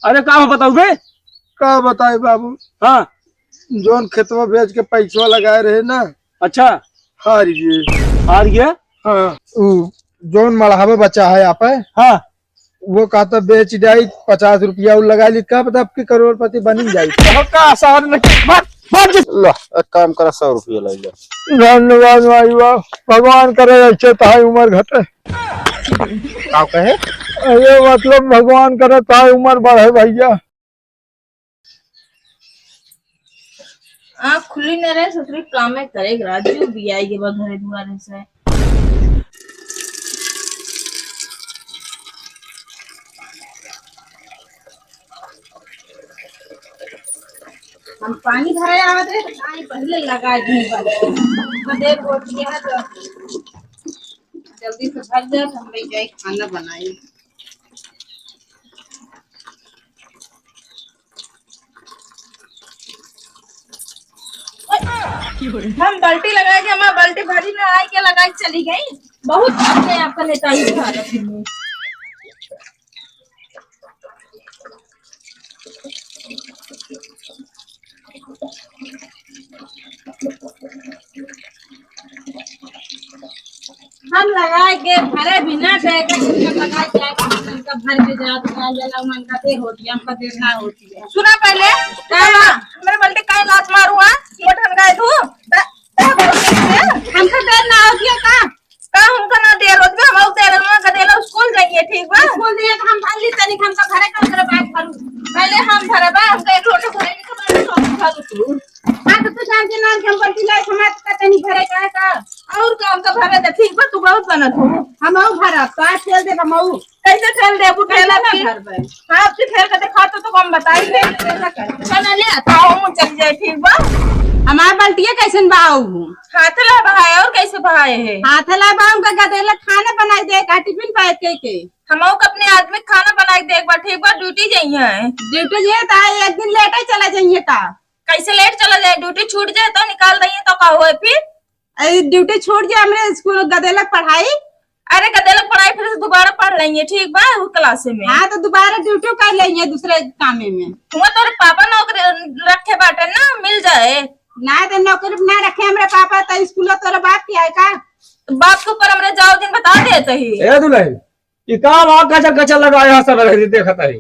अरे का बताऊ बे? का बताए बाबू। हाँ जोन खेतवा बेच के पैसा लगाए रहे ना। अच्छा हार गए। हार गया। हाँ जोन मढ़ावे बचा है आप हाँ वो कहता बेच जाये 50 रुपया लगा ली। क्या पता आपकी करोड़पति बनी जाये। एक काम करा 100 रुपया ले लो। धन्यवाद भाई वाह भगवान करे अच्छे ताई उम्र घटे। का कहे? अरे मतलब भगवान करे ताई उम्र बढ़े भैया। आँख खुली न रहे ससुरी काम में करे राजू भी आएगी बस घरे दुआरे से। हम पानी भरे आवत रहे तो पानी पहले लगा दी देर हो गया है तो जल्दी से भर जाए तो हम ले जाए खाना बनाए। हम बाल्टी लगाए के हमारा बाल्टी भरी ना आई के लगाई चली गई। बहुत अपने आपका नेता ही भारत में। हम लगाए के भरे बिना गए लगाए जाएगा उनका भर के जाता जला मन का दे होती हमका देर ना होती है। सुना पहले मेरे बल्टी का लात मारूंगा मोटन गाय तू हमका देर ना होती है का हमका ना देर होती है। हम देर ना गदेला स्कूल जाइए ठीक बा स्कूल जाइए तो हम खाली तनिक हमका घरे का करे बात करूं पहले हम भरे बा हमका एक लोटा भरे के बाद सब खा तू। हां तो तू जान के नाम के हम बल्टी लाए समाज का तनी भरे का और काम का भरे दे ठीक बा तू बहुत बनत हो। हम और भरा का खेल दे हमऊ कैसे खेल दे बुठेला ना घर पे। हां आप खेल के दिखा तो हम बताई दे कैसा कर चल ले आता हूं चल जाए ठीक बा। हमार बाल्टिया कैसन बाऊ हाथ ला बहाए और कैसे बहाए है हाथ ला बाऊ का गदेला खाना बनाई दे का टिफिन पैक के हमऊ को अपने आदमी खाना बनाई दे एक बार ठीक बा ड्यूटी जाइए ड्यूटी जे ता एक दिन लेट चला जाइए का कैसे लेट चला जाए ड्यूटी छूट जाए तो निकाल दइए तो का होए फिर ड्यूटी छूट जाए हमरे स्कूल गदेलक पढ़ाई। अरे गदेलक पढ़ाई फिर से दोबारा पढ़ लेंगे ठीक बा वो क्लास में। हाँ तो दोबारा ड्यूटी कर लेंगे दूसरे कामे में। वो तोरे पापा नौकरी रखे बाटे ना मिल जाए ना तो नौकरी ना रखे हमारे पापा तो स्कूल तोरा बाप की है का बाप के ऊपर हमरे जाओ दिन बता देते ही ए दुल्हन ये काम आ गचा गचा लगाया सब रह देखत है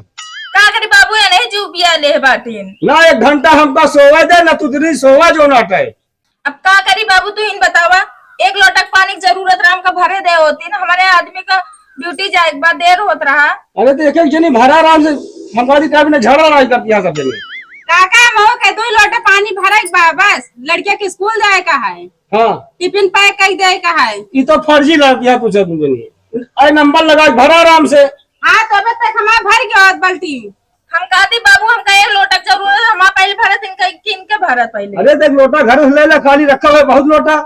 का करी बाबू ये नहीं जुबिया ले बाटिन ना 1 घंटा हमका सोवे दे ना तू दिन सोवा जो नाटे। अब का करी बाबू तू इन बतावा एक लोटक पानी की जरूरत राम का भरे दे होती ना हमारे आदमी का ड्यूटी जाए एक बार देर होत रहा। अरे तो एक जनी भरा आराम से हमारी टाइम में झगड़ा नहीं करती है सब जनी काका महो के 2 लोटे पानी भरे बस लड़के के स्कूल जाए का है। हाँ टिफिन पैक कर दे का है ये तो फर्जी लगती है पूछे तुम जनी अरे नंबर लगा भरा आराम से। हाँ तो अबे तक हमारा भर गया बाल्टी हम कहती बाबू हमका 1 लोटा जरूरत है हमारा पहले भरत किन के भरत पहले। अरे देख लोटा घर से ले ले खाली रखा हुआ बहुत लोटा।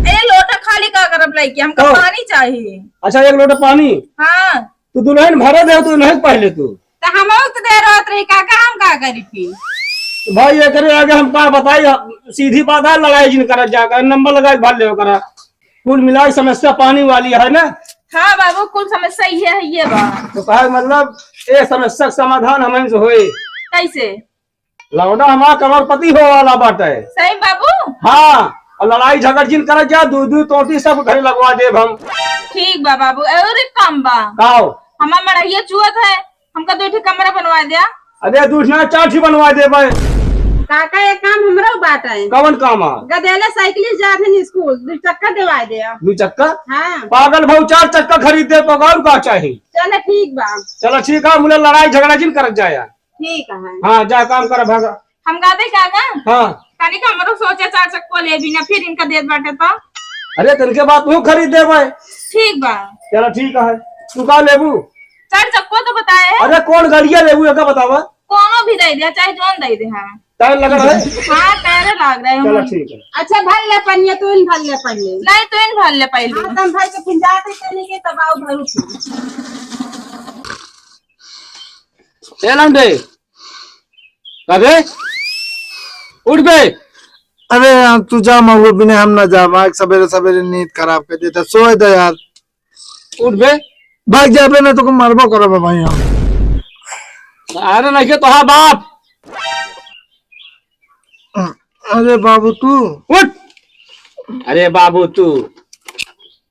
ए लोटा खाली का करब लाइक हमको पानी चाहिए। अच्छा 1 लोटा पानी। हाँ तू दुल्हन भरा दे तू नहीं पहले तू तो हम तो देर होत रही काका हम का करी फिर भाई ये करे आगे हम का बताई सीधी बात है लड़ाई जिन कर जाकर नंबर लगा भर ले करा कुल मिलाई समस्या पानी वाली है ना। हाँ बाबू कुल समस्या ये बात तो कहा मतलब ये समस्या समाधान हमें से होए कैसे लौटा हमारा करोड़पति हो वाला बात है। सही बाबू। हाँ और लड़ाई झगड़ जिन कर जा दूध तोटी सब घर लगवा दे हम ठीक बा बाबू और एक काम बा आओ हमारा मड़ैया चुअत है हमका 2 कमरा बनवा दिया। अरे दूसरा 4 बनवा दे भाई काका एक काम हमरा बात है कौन काम है गदेला साइकिल जाते हैं स्कूल 2 चक्का दिवा दे 2 चक्का। हाँ पागल भाऊ 4 चक्का खरीद दे तो और का चाहिए। चलो ठीक बा चलो ठीक है मुझे लड़ाई झगड़ा जिन कर जाया ठीक है। हाँ जा काम कर भागा हम गाते काका हाँ तनिक हमरो सोचे 4 चक्को ले भी ना फिर इनका देत बाटे तो। अरे तनके बात तू खरीद दे भाई ठीक बा चलो ठीक है तू का लेबू 4 चक्को तो बताए। अरे कौन गाड़िया लेबू का बतावा कोनो भी दे दिया चाहे जोन दे दे। हाँ टाइम लगा है। हाँ पैरे लग रहे चलो हैं। ठीक है। अच्छा भर ले पनिया तो इन भर ले पनिया नहीं तो इन भर ले पहले। हाँ तुम भर के फिर जाते चले के तब आओ भरू ए लंडे अबे उठ बे। अरे यार तू जा महुआ बिना हम ना जा भाग सवेरे सवेरे नींद खराब कर देता सोए दे यार। उठ बे भाग जा बे ना तो मरबो करो भाई हम अरे नहीं तो हाँ बाप। अरे बाबू तू, उठ। अरे बाबू तू।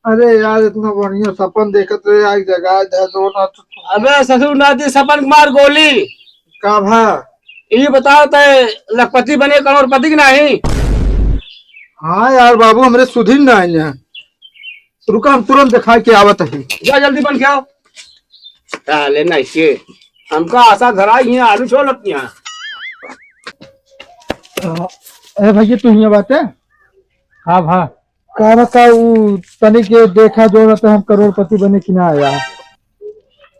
अरे यार इतना बढ़िया सपन देखत रहे आज जगह है दो ना तो अबे ससुर नाती सपन कुमार गोली। का भा। ये बताओ ते लखपति बने करोड़पति की नहीं। हाँ यार बाबू हमरे सुधीर ना आए हैं। रुका हम तुरंत दिखा के आवत है। जा जल्दी बन के आओ। ले नहीं के हमका आशा धराई है आलू छोड़ लगती हैं। अरे भैया तू यहाँ बात है। हाँ भा का बताऊ तनी के देखा जो रहता हम करोड़पति बने कि ना आया।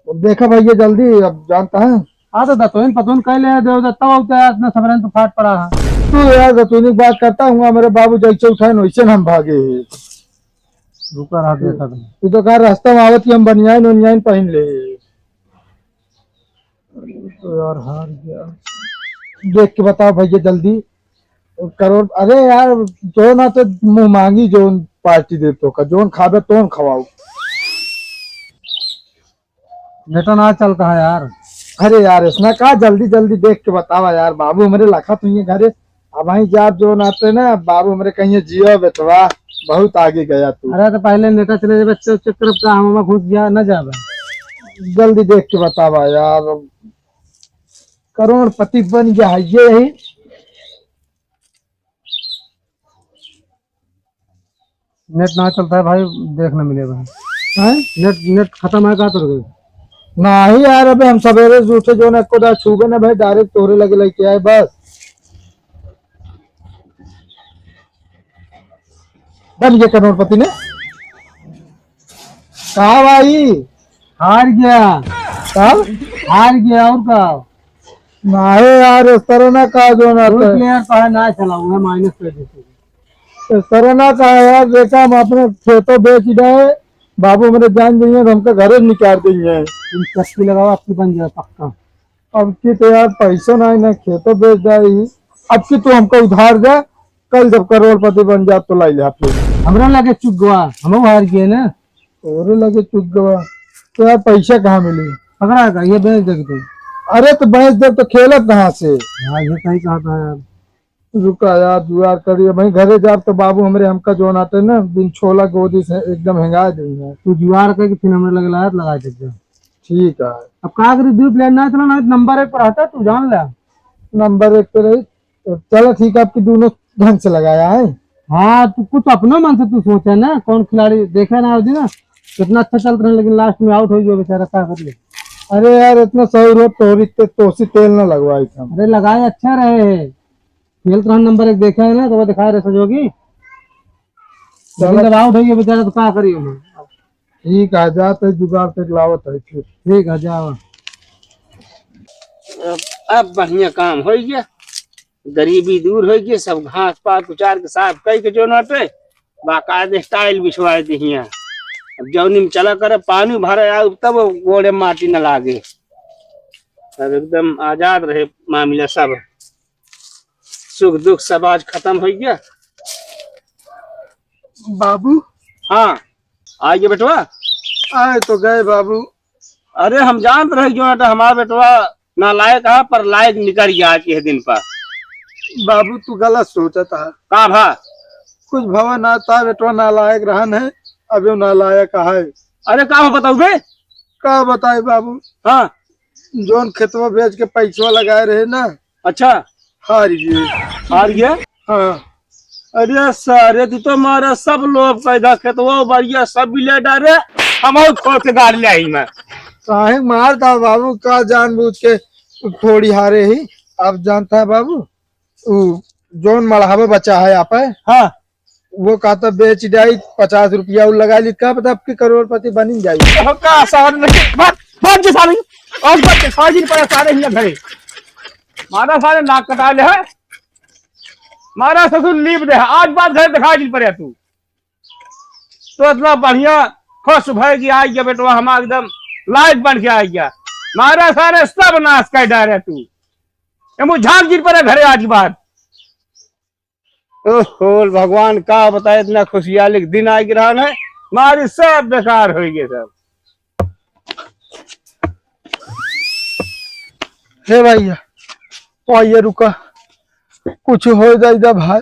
देखा भैया जल्दी अब जानता है। हाँ तो दतोइन पतोइन कह ले देव दत्ता होता इतना सबरन तो फाट पड़ा है। तू यार दतोइन की बात करता हूँ मेरे बाबू जैसे उठाए वैसे हम भागे। रुका रहा देखा तू तो कहा रास्ता में आवत हम बनियान उनियान पहन ले। तो यार हार गया। देख के बताओ भैया जल्दी करोड़। अरे यार जो ना तो मुंह मांगी जोन पार्टी दे तो का जोन खाबे तोन खवाओ। नेटा ना चलता है यार। अरे यार इसमें कहा जल्दी जल्दी देख के बतावा यार बाबू मेरे लखा तुम घरे अब वही जा जो नाते ना बाबू मेरे कहीं जियो बेटवा बहुत आगे गया तू। अरे तो पहले नेता चले जाए बच्चे चक्कर का हम घुस गया न जावे। जल्दी देख के बतावा यार करोड़पति बन गया है ये यही। नेट ना चलता है भाई देखने मिलेगा। नेट नेट खत्म है का तो नहीं यार अबे हम सवेरे उठे जो ना को छूबे ना भाई डायरेक्ट तोरे लगे लेके आए बस। बन गया करोड़पति ने। कहा भाई हार गया। कब हार गया और का नहीं यार इस तरह ना कहा जो ना प्लेयर कहा ना चला हुआ माइनस कर देते। इस तरह ना कहा यार देखा हम अपने खेतों बेच गए बाबू मेरे जान देंगे तो हमको घरे निकाल देंगे। चक्की लगाओ आपकी बन जाए पक्का। अब की तो यार पैसा नहीं ना खेतों बेच जाएगी। अब की तो हमको उधार जा कल जब करोड़पति बन जा तो लाई ले आप हमरा लगे चुक गवा हम हार गए ना और लगे चुक गवा तो यार पैसा कहाँ मिली पकड़ा का ये बेच देगी तुम। अरे तो बेच दे तो खेलत कहाँ से। हाँ ये सही कहा था यार। रुका यार जुआर करिए भाई घरे जा तो बाबू हमारे हमका जो आते ना बिन छोला गोदी से एकदम हेंगा देंगे। तू जुआर करके फिर हमारे लगे लायत लगा देते। ठीक है अब कहा करी दू प्लेन ना चला ना नंबर 1 पर आता तू जान ले नंबर 1 पे रही। चलो ठीक है आपकी दोनों ढंग से लगाया है। हाँ तू कुछ अपना मन से तू सोचा ना कौन खिलाड़ी देखा ना ना कितना अच्छा चल रहा है लेकिन लास्ट में आउट हो गया बेचारा क्या कर ले। अरे यार इतना सही रो तोसी तेल ना लगवाई था। अरे लगाए अच्छा रहे खेल तो नंबर 1 देखा है ना तो वो दिखा रहे सजोगी जब आउट हो गया बेचारा तो क्या करिए। ठीक है जाते जुगाड़ तक लावत है फिर ठीक है जाओ। अब बढ़िया काम हो गया गरीबी दूर हो गई सब घास पात उचार के साफ कई के जो नटे बाकायदे स्टाइल बिछवा दी। अब जौनी में चला करे पानी भरे आउ तब गोड़े माटी न लागे। अब एकदम आजाद रहे मामला सब सुख दुख सब आज खत्म हो गया। बाबू हाँ आइए बेटवा। आए तो गए बाबू। अरे हम जानते रहे जो ना हमारा बेटवा नालायक है पर लायक निकल गया आज के दिन पर। बाबू तू गलत सोचा था का भा कुछ भवन आता बेटवा नालायक रहन है अभी नालायक है। अरे का बताऊ बे का बताए बाबू। हाँ जोन खेतवा बेच के पैसा लगाए रहे ना। अच्छा हार गए। हाँ अरे सारे तू तो मारा सब लोग पैदा खेतवा बढ़िया सब भी ले डाले हम छोड़ के गाड़ ले आई मैं काहे मार था बाबू का जानबूझ के थोड़ी हारे ही। अब जानता है बाबू जोन मढ़ावे बचा है आप है। हाँ वो कहता बेच जाई 50 रुपया लगा ली का पता आपकी करोड़पति बनी जाएगी। मारा सारे नाक कटा ले है मारा ससुर लीप दे आज बात घर दिखा दी पड़े तू तो इतना बढ़िया खुश भय कि आ गया बेटवा हम एकदम लायक बन के आ गया। मारा सारे सब नाश कर डाले तू झाँक जी पड़े घरे आज बात। ओहो भगवान का बताए इतना खुशहाली दिन आ गिरा है मारी सब बेकार हो गए सब। हे भैया आइए रुका, कुछ हो जाएगा भाई।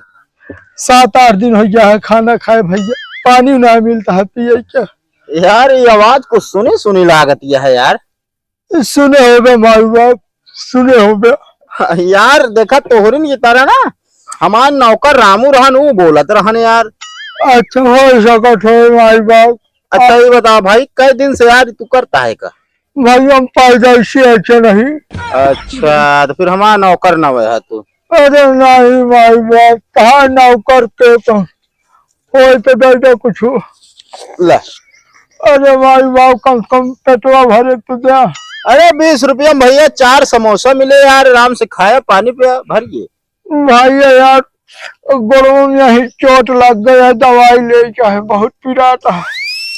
7-8 दिन हो गया है खाना खाए भैया, पानी ना मिलता है, पिए क्या? यार ये आवाज कुछ सुनी सुनी लागत है यार। सुने हो बे माई बाप, सुने हो बे। यार देखा तोहरिन की तरह ना हमार नौकर रामू रहन वो बोलत रहन यार। अच्छा हो सकत हो माई बाप। अच्छा ये बता भाई कई दिन से यार तू करता है का? भाई हम पैदाइशी अच्छे नहीं। अच्छा तो फिर हमारा नौकर न है तू? अरे नहीं माई बाप, कहाँ नौकर के तो हो तो दे दे कुछ। ले अरे माई बाप कम से कम पेटवा भरे तो दे। अरे 20 रुपया में भैया 4 समोसा मिले यार, आराम से खाया पानी पिया भरिए। भाई यार गोड़ों में ही चोट लग गया, दवाई ले चाहे बहुत पिराता है।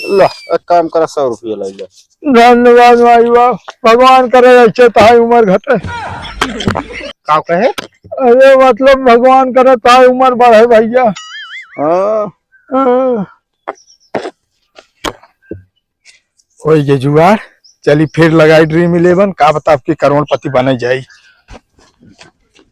ला एक काम करा 100 रुपया ले जा। धन्यवाद भाई बाप, भगवान करे अच्छे ताई उम्र घटे। का कहे? अरे मतलब भगवान करे ताई उम्र बढ़े भैया। ओए ये जुआर चली फिर लगाई ड्रीम 11, का बता आपकी करोड़पति बने जाई।